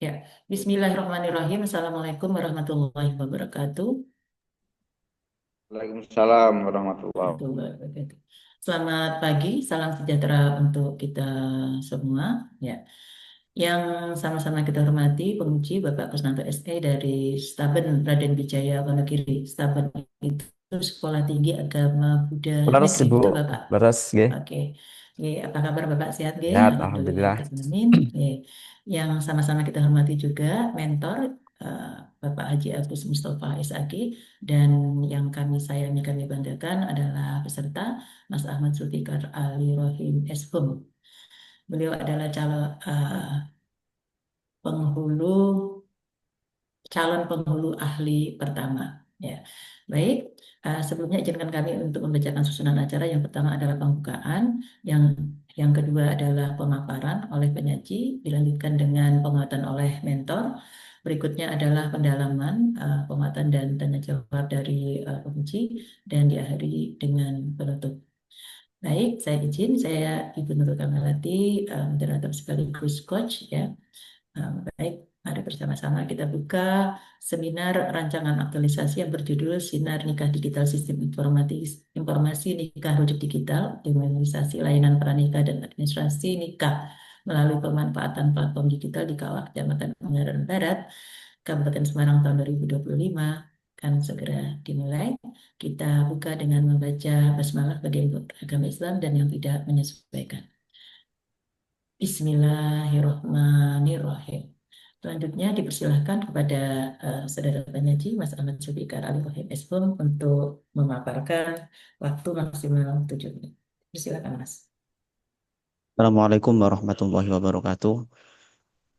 Ya, Bismillahirrahmanirrahim. Assalamualaikum warahmatullahi wabarakatuh. Waalaikumsalam warahmatullahi Warahmatullahi wabarakatuh. Selamat pagi, salam sejahtera untuk kita semua. Ya, yang sama-sama kita hormati penguji Bapak Kusnanto SE dari Staben Raden Wijaya Wonogiri. Staben itu Sekolah Tinggi Agama Buddha Leres Negeri, Ibu, betul Bapak? leres nggih. Oke. Oke, apa kabar Bapak, sehat nggih? Sehat, Alhamdulillah alhamdulillah. Amin. Oke. Yang sama-sama kita hormati juga mentor eh, Bapak Haji Agus Mustafa SAG, dan yang kami banggakan adalah peserta Mas Ahmad Zulfikar Ali Rohim Eshum. Beliau adalah penghulu calon penghulu ahli pertama. Ya, baik. Sebelumnya izinkan kami untuk membacakan susunan acara. Yang pertama adalah pembukaan, yang yang kedua adalah pemaparan oleh penyaji, dilanjutkan dengan penguatan oleh mentor. Berikutnya adalah pendalaman, penguatan dan tanya jawab dari penguji, dan diakhiri dengan penutup. Baik, saya Ibu Nurul Kamalati, moderator sekaligus coach ya. Baik, mari bersama-sama kita buka seminar rancangan aktualisasi yang berjudul Sinar Nikah Digital Sistem Informasi Nikah Rujuk Digital, Optimalisasi Layanan Pranikah dan Administrasi Nikah melalui pemanfaatan platform digital di KUA Kecamatan Ungaran Barat, Kabupaten Semarang tahun 2025 akan segera dimulai. Kita buka dengan membaca basmalah bagi agama Islam dan yang tidak menyesuaikan. Bismillahirrahmanirrahim. Selanjutnya dipersilahkan kepada Saudara Penyaji Mas Ahmad Zulfikar Ali Wahid Eshum untuk memaparkan, waktu maksimal 7 menit. Persilakan Mas. Assalamualaikum warahmatullahi wabarakatuh.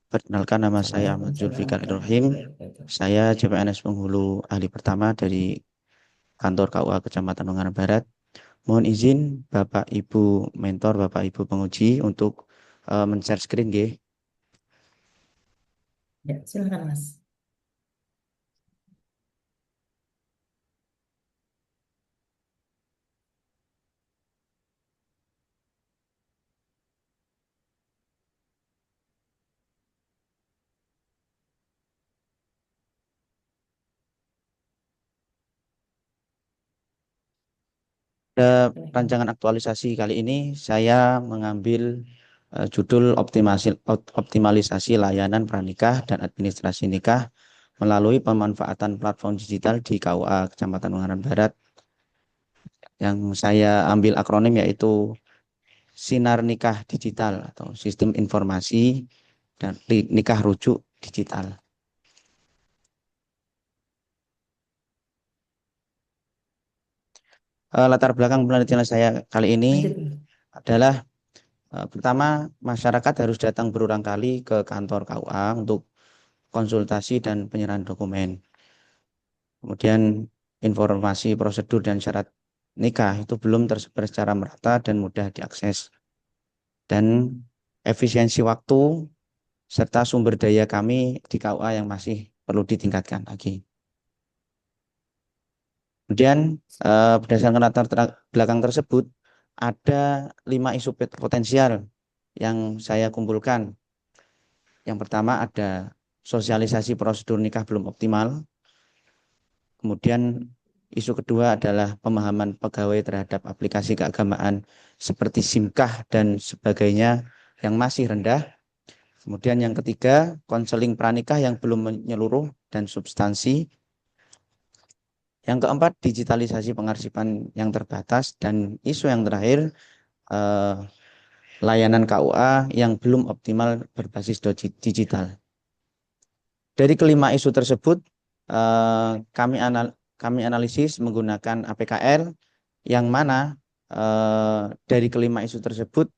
Perkenalkan, nama saya Ahmad Waalaikumsalam Zulfikar Ibrahim. warahmatullahi wabarakatuh. Saya CPNS Penghulu Ahli Pertama dari kantor KUA Kecamatan Ungaran Barat. Mohon izin Bapak Ibu mentor, Bapak Ibu penguji untuk men-share screen nggih. Ya, silakan Mas. Pada Silakan. rancangan aktualisasi kali ini saya mengambil judul optimalisasi layanan pranikah dan administrasi nikah melalui pemanfaatan platform digital di KUA Kecamatan Ungaran Barat, yang saya ambil akronim yaitu Sinar Nikah Digital atau Sistem Informasi dan Nikah Rujuk Digital. Latar belakang penelitian saya kali ini Lanjut, Mas. adalah pertama, masyarakat harus datang berulang kali ke kantor KUA untuk konsultasi dan penyerahan dokumen. Kemudian informasi prosedur dan syarat nikah itu belum tersebar secara merata dan mudah diakses. Dan efisiensi waktu serta sumber daya kami di KUA yang masih perlu ditingkatkan lagi. Kemudian berdasarkan belakang tersebut, ada 5 isu potensial yang saya kumpulkan. Yang pertama ada sosialisasi prosedur nikah belum optimal. Kemudian isu kedua adalah pemahaman pegawai terhadap aplikasi keagamaan seperti SIMKAH dan sebagainya yang masih rendah. Kemudian yang ketiga, konseling pranikah yang belum menyeluruh dan substansi. Yang keempat, digitalisasi pengarsipan yang terbatas. Dan isu yang terakhir, eh, layanan KUA yang belum optimal berbasis digital. Dari kelima isu tersebut, eh, kami analisis menggunakan APKR, yang mana dari kelima isu tersebut,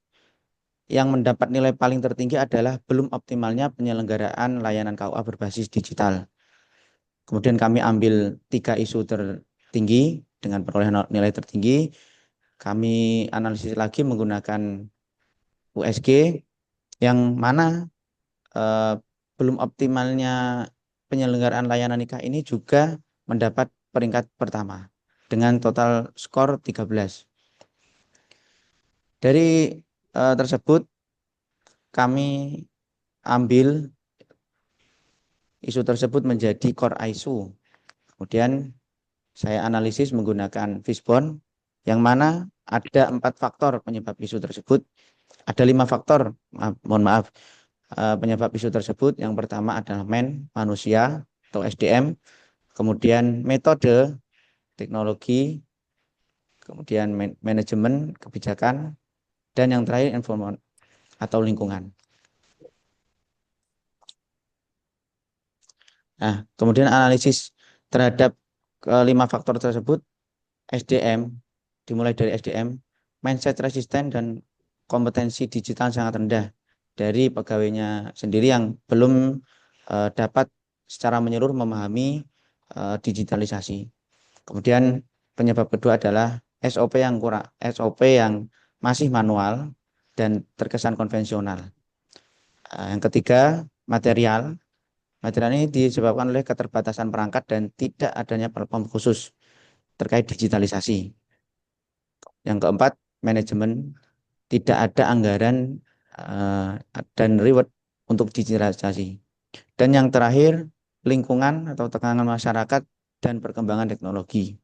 yang mendapat nilai paling tertinggi adalah belum optimalnya penyelenggaraan layanan KUA berbasis digital. Kemudian kami ambil 3 isu tertinggi dengan perolehan nilai tertinggi. Kami analisis lagi menggunakan USG, yang mana eh, belum optimalnya penyelenggaraan layanan nikah ini juga mendapat peringkat pertama dengan total skor 13. Dari tersebut kami ambil isu tersebut menjadi core isu. Kemudian saya analisis menggunakan Fishbone, yang mana ada 4 faktor penyebab isu tersebut. Ada 5 faktor, mohon maaf, penyebab isu tersebut. Yang pertama adalah manusia atau SDM, kemudian metode, teknologi, kemudian manajemen, kebijakan, dan yang terakhir environment atau lingkungan. Nah, kemudian analisis terhadap kelima faktor tersebut, SDM, dimulai dari SDM, mindset resisten dan kompetensi digital sangat rendah dari pegawainya sendiri yang belum dapat secara menyeluruh memahami digitalisasi. Kemudian penyebab kedua adalah SOP yang kurang, SOP yang masih manual dan terkesan konvensional. Yang ketiga, material. Material ini disebabkan oleh keterbatasan perangkat dan tidak adanya platform khusus terkait digitalisasi. Yang keempat, manajemen. Tidak ada anggaran dan reward untuk digitalisasi. Dan yang terakhir, lingkungan atau tekanan masyarakat dan perkembangan teknologi.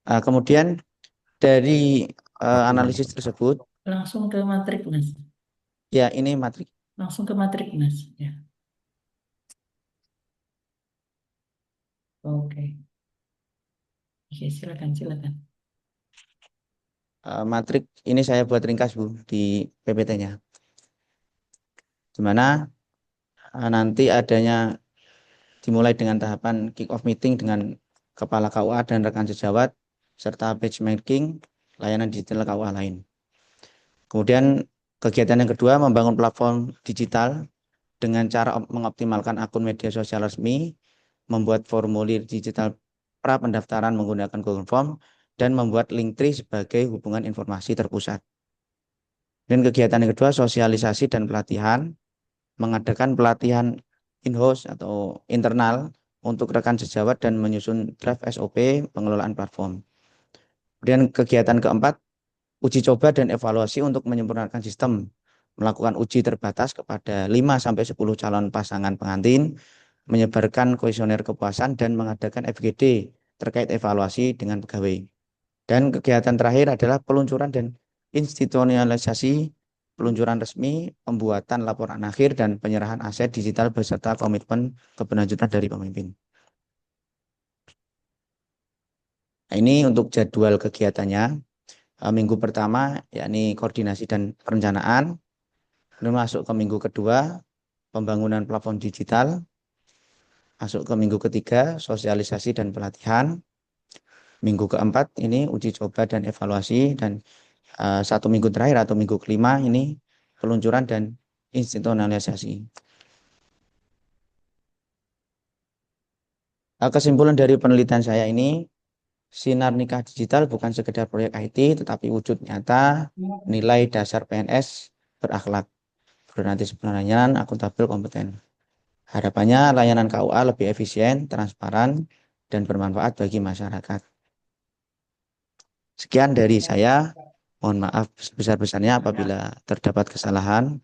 Kemudian dari analisis tersebut, Langsung ke matrik, Mas. ya ini matrik. Langsung ke matrik, Mas. Ya, oke. Oke, silakan, silakan. Matrik ini saya buat ringkas Bu di PPT-nya. Di mana nanti adanya dimulai dengan tahapan kick off meeting dengan kepala KUA dan rekan sejawat serta benchmarking layanan digital KUA lain. Kemudian kegiatan yang kedua, membangun platform digital dengan cara mengoptimalkan akun media sosial resmi, membuat formulir digital pra pendaftaran menggunakan Google Form, dan membuat Linktree sebagai hubungan informasi terpusat. Dan kegiatan yang kedua, sosialisasi dan pelatihan, mengadakan pelatihan in-house atau internal untuk rekan sejawat dan menyusun draft SOP pengelolaan platform. Kemudian kegiatan keempat, uji coba dan evaluasi untuk menyempurnakan sistem, melakukan uji terbatas kepada 5-10 calon pasangan pengantin, menyebarkan kuesioner kepuasan, dan mengadakan FGD terkait evaluasi dengan pegawai. Dan kegiatan terakhir adalah peluncuran dan institusionalisasi, peluncuran resmi, pembuatan laporan akhir, dan penyerahan aset digital beserta komitmen keberlanjutan dari pemimpin. Nah, ini untuk jadwal kegiatannya. Minggu pertama yakni koordinasi dan perencanaan. Kemudian masuk ke minggu kedua, pembangunan platform digital. Masuk ke minggu ketiga, sosialisasi dan pelatihan. Minggu keempat ini uji coba dan evaluasi, dan 1 minggu terakhir atau minggu kelima ini peluncuran dan institusionalisasi. Kesimpulan dari penelitian saya ini, Sinar Nikah Digital bukan sekedar proyek IT, tetapi wujud nyata nilai dasar PNS berakhlak, berorientasi pelayanan, akuntabel, kompeten. Harapannya layanan KUA lebih efisien, transparan, dan bermanfaat bagi masyarakat. Sekian dari saya. Mohon maaf sebesar-besarnya apabila terdapat kesalahan.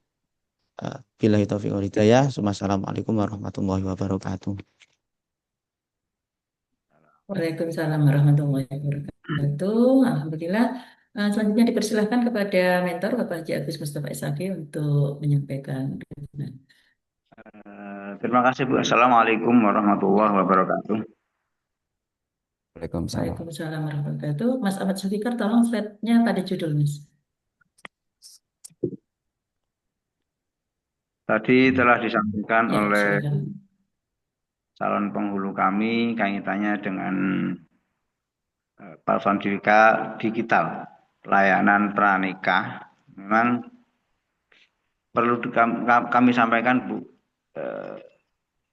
Billahi taufiq wal hidayah. Wassalamualaikum warahmatullahi wabarakatuh. Waalaikumsalam warahmatullahi wabarakatuh. Alhamdulillah. Selanjutnya dipersilahkan kepada mentor Bapak Haji Agus Mustafa SAG untuk menyampaikan. Terima kasih Bu. Assalamualaikum warahmatullahi wabarakatuh. Waalaikumsalam. Waalaikumsalam warahmatullahi wabarakatuh. Mas Ahmad Zulfikar, tolong slide-nya pada judul, Mas. Tadi telah disampaikan Ya, oleh silakan. calon penghulu kami kaitannya dengan platform digital layanan pranikah. Memang perlu kami sampaikan Bu,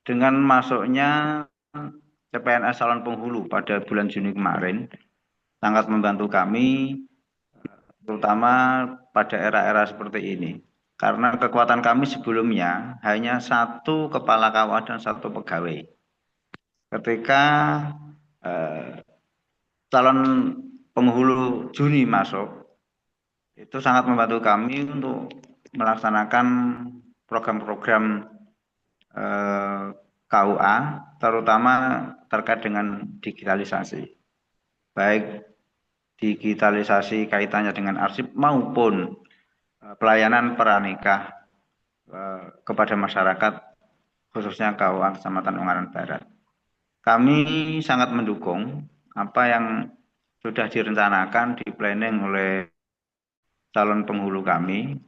dengan masuknya CPNS calon penghulu pada bulan Juni kemarin sangat membantu kami, terutama pada era-era seperti ini. Karena kekuatan kami sebelumnya hanya satu kepala KUA dan satu pegawai. Ketika calon penghulu Juni masuk, itu sangat membantu kami untuk melaksanakan program-program KUA, terutama terkait dengan digitalisasi, baik digitalisasi kaitannya dengan arsip maupun pelayanan pranikah kepada masyarakat, khususnya KUA Kecamatan Ungaran Barat. Kami sangat mendukung apa yang sudah direncanakan, di planning oleh calon penghulu kami.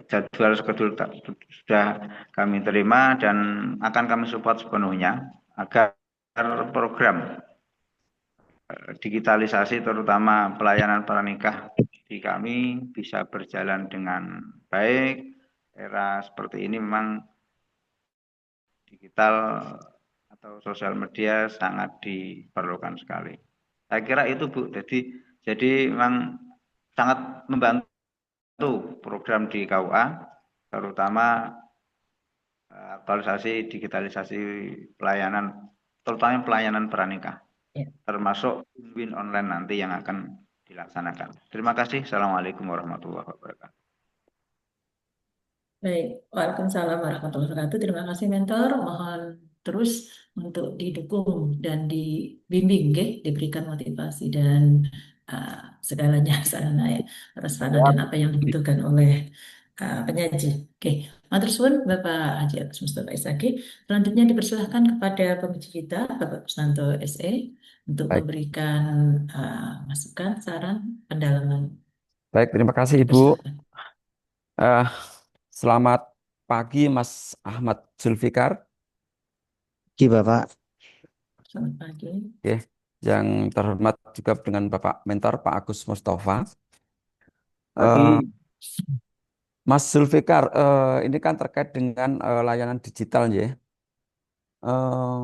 Jadwal skedul sudah kami terima dan akan kami support sepenuhnya agar program digitalisasi terutama pelayanan pranikah di kami bisa berjalan dengan baik. Era seperti ini memang digital atau sosial media sangat diperlukan sekali. Saya kira itu Bu. Jadi memang sangat membantu program di KUA, terutama aktualisasi digitalisasi pelayanan, terutama pelayanan pranikah, Ya. termasuk win online nanti yang akan dilaksanakan. Terima kasih. Assalamualaikum warahmatullahi wabarakatuh. Baik, Waalaikumsalam warahmatullahi wabarakatuh. Terima kasih mentor. Mohon terus untuk didukung dan dibimbing, nggih, diberikan motivasi dan uh, segalanya sarana ya, prasarana dan apa yang dibutuhkan oleh penyaji. Oke, matur suwun Bapak Haji Agus Mustafa Isaki. Selanjutnya dipersilahkan kepada pembicara kita, Bapak Kusnanto SE, untuk Baik, memberikan masukan, saran, pendalaman. baik, terima kasih Ibu. Dipersilahkan. Eh, Selamat pagi Mas Ahmad Zulfikar. Oke, Bapak. Selamat pagi. Oke, yang terhormat juga dengan Bapak Mentor Pak Agus Mustafa. Eh, Pagi. Mas Zulfikar, ini kan terkait dengan layanan digital ya. Eh,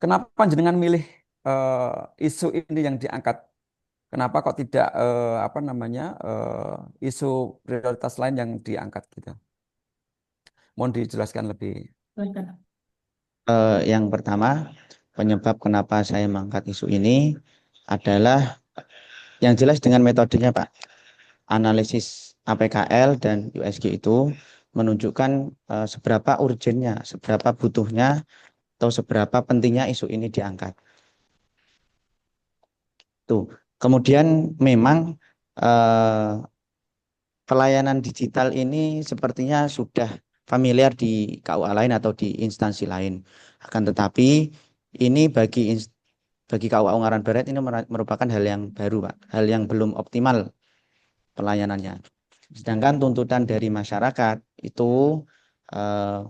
Kenapa jenengan milih isu ini yang diangkat? Kenapa kok tidak apa namanya isu prioritas lain yang diangkat gitu? Mohon dijelaskan lebih. Silakan. Yang pertama, penyebab kenapa saya mengangkat isu ini adalah yang jelas dengan metodenya, Pak. Analisis APKL dan USG itu menunjukkan seberapa urgennya, seberapa butuhnya, atau seberapa pentingnya isu ini diangkat. Tuh. Kemudian memang eh, pelayanan digital ini sepertinya sudah familiar di KUA lain atau di instansi lain. Akan tetapi ini bagi KUA Ungaran Barat ini merupakan hal yang baru, Pak. Hal yang belum optimal pelayanannya. Sedangkan tuntutan dari masyarakat itu eh,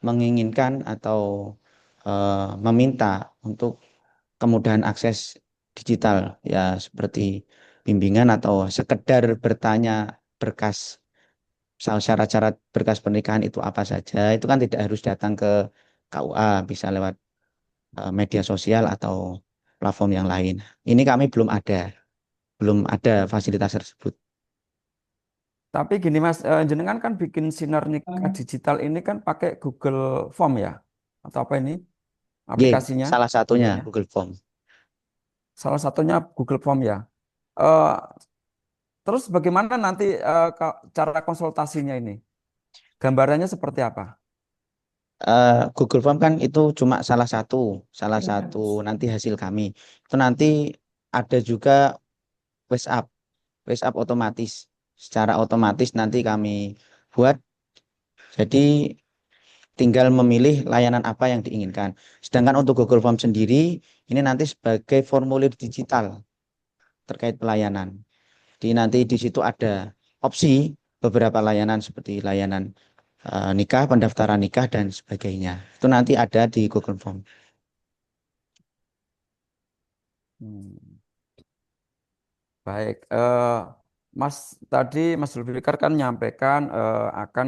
menginginkan atau meminta untuk kemudahan akses digital, ya seperti bimbingan atau sekedar bertanya berkas syarat-syarat berkas pernikahan itu apa saja, itu kan tidak harus datang ke KUA, bisa lewat media sosial atau platform yang lain. Ini kami belum ada fasilitas tersebut. Tapi gini Mas, jenengan kan bikin sinar nikah digital ini kan pakai Google Form ya? Atau apa ini Y, aplikasinya? salah satunya Ya. Google Form. Salah satunya Google Form ya. Eh, Terus bagaimana nanti cara konsultasinya ini? Gambarannya seperti apa? Google Form kan itu cuma salah Silakan, satu Mas. nanti hasil kami. Itu nanti ada juga WhatsApp, WhatsApp otomatis. Secara otomatis nanti kami buat. Jadi tinggal memilih layanan apa yang diinginkan. Sedangkan untuk Google Form sendiri, ini nanti sebagai formulir digital terkait pelayanan. Di nanti di situ ada opsi beberapa layanan seperti layanan nikah, pendaftaran nikah dan sebagainya. Itu nanti ada di Google Form. Hmm, Baik, Mas tadi Mas Zulfikar kan menyampaikan akan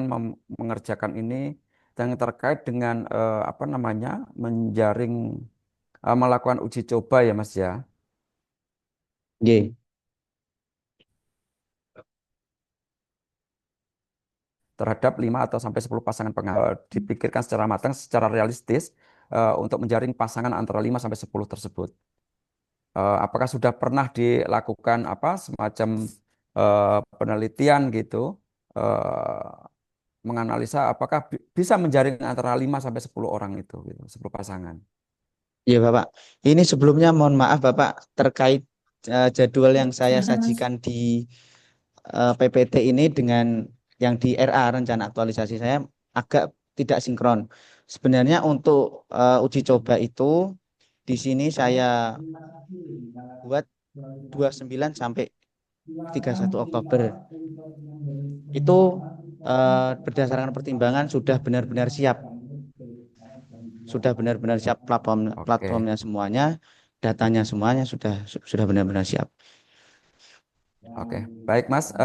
mengerjakan ini yang terkait dengan apa namanya menjaring melakukan uji coba ya Mas ya. Oke. Terhadap 5 atau sampai 10 pasangan pengantin dipikirkan secara matang, secara realistis untuk menjaring pasangan antara 5 sampai 10 tersebut. Apakah sudah pernah dilakukan apa semacam penelitian gitu, menganalisa apakah bisa menjaring antara 5 sampai 10 orang itu gitu, 10 pasangan. Iya Bapak. Ini sebelumnya mohon maaf Bapak terkait jadwal yang saya Silakan Mas. sajikan di PPT ini dengan yang di RA rencana aktualisasi saya agak tidak sinkron. Sebenarnya untuk uji coba itu di sini saya buat 29 sampai 31 Oktober. Itu berdasarkan pertimbangan sudah benar-benar siap. Sudah benar-benar siap Oke. platformnya semuanya, datanya semuanya sudah benar-benar siap. Oke, baik Mas.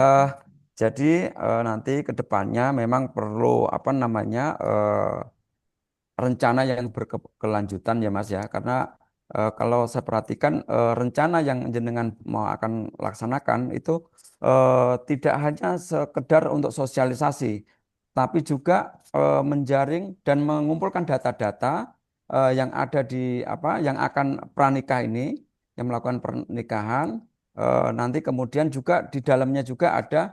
Jadi nanti ke depannya memang perlu apa namanya rencana yang berkelanjutan ya Mas ya, karena kalau saya perhatikan rencana yang jenengan mau akan laksanakan itu tidak hanya sekedar untuk sosialisasi, tapi juga menjaring dan mengumpulkan data-data yang ada di apa yang akan pranikah ini, yang melakukan pernikahan. Nanti kemudian juga di dalamnya juga ada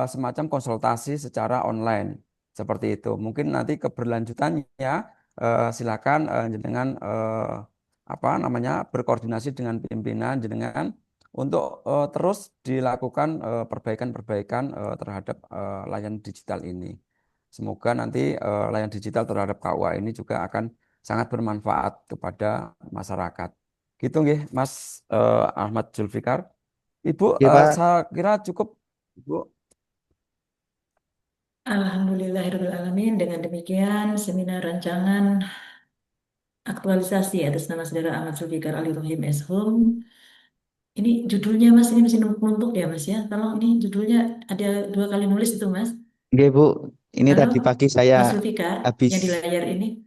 semacam konsultasi secara online seperti itu. Mungkin nanti keberlanjutannya silakan jenengan apa namanya berkoordinasi dengan pimpinan jenengan untuk terus dilakukan perbaikan-perbaikan terhadap layanan digital ini. Semoga nanti layanan digital terhadap KUA ini juga akan sangat bermanfaat kepada masyarakat. Gitu nggih, Mas Ahmad Zulfikar. Ibu, Oke Pak. saya kira cukup. Ibu. Alhamdulillahirrahmanirrahim. Dengan demikian, seminar rancangan aktualisasi atas nama Saudara Ahmad Zulfikar Ali Rohim S.Hum. Ini judulnya Mas, ini masih numpuk ya Mas ya. Kalau ini judulnya ada 2 kali nulis itu Mas. Oke Bu, ini Halo, tadi pagi saya Mas Zulfikar, habis, yang di layar ini.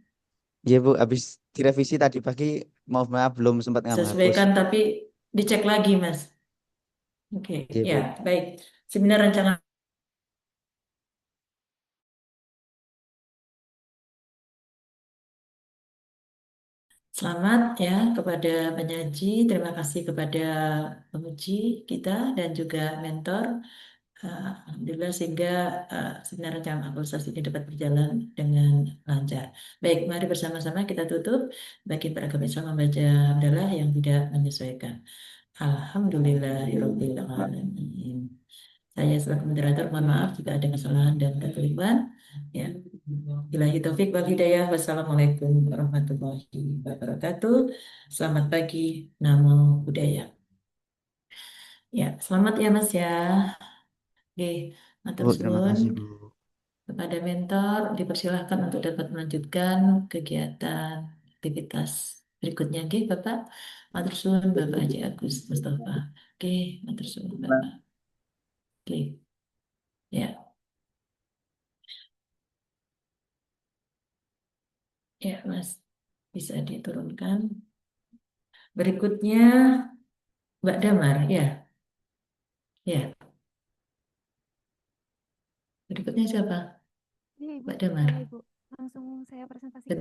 ya Bu, habis direvisi tadi pagi, maaf maaf belum sempat menghapus. Sesuaikan tapi dicek lagi Mas. Oke, Ya ya Bu. baik. Seminar rancangan. Selamat ya kepada penyaji, terima kasih kepada penguji kita dan juga mentor. Alhamdulillah sehingga seminar rancangan aktualisasi ini dapat berjalan dengan lancar. Baik, mari bersama-sama kita tutup. Bagi para Islam membaca hamdalah yang tidak menyesuaikan. Alhamdulillahirobbilalamin. Saya selaku moderator mohon maaf jika ada kesalahan dan kekeliruan. Ya. Billahi taufik wal hidayah. Wassalamualaikum warahmatullahi wabarakatuh. Selamat pagi, namo buddhaya. Ya, selamat ya Mas ya. Oke, matur Bu, terima suwun. kasih Bu. Kepada mentor, dipersilahkan untuk dapat melanjutkan kegiatan aktivitas berikutnya. Oke, Bapak. Matur suwun, Bapak Haji Agus Mustafa. Oke, matur suwun, Bapak. Oke, ya, ya, Mas. Bisa diturunkan. Berikutnya, Mbak Damar, ya, ya. Berikutnya siapa? Iya, Ibu. Mbak Damar. Boleh, Ibu. Langsung saya presentasikan.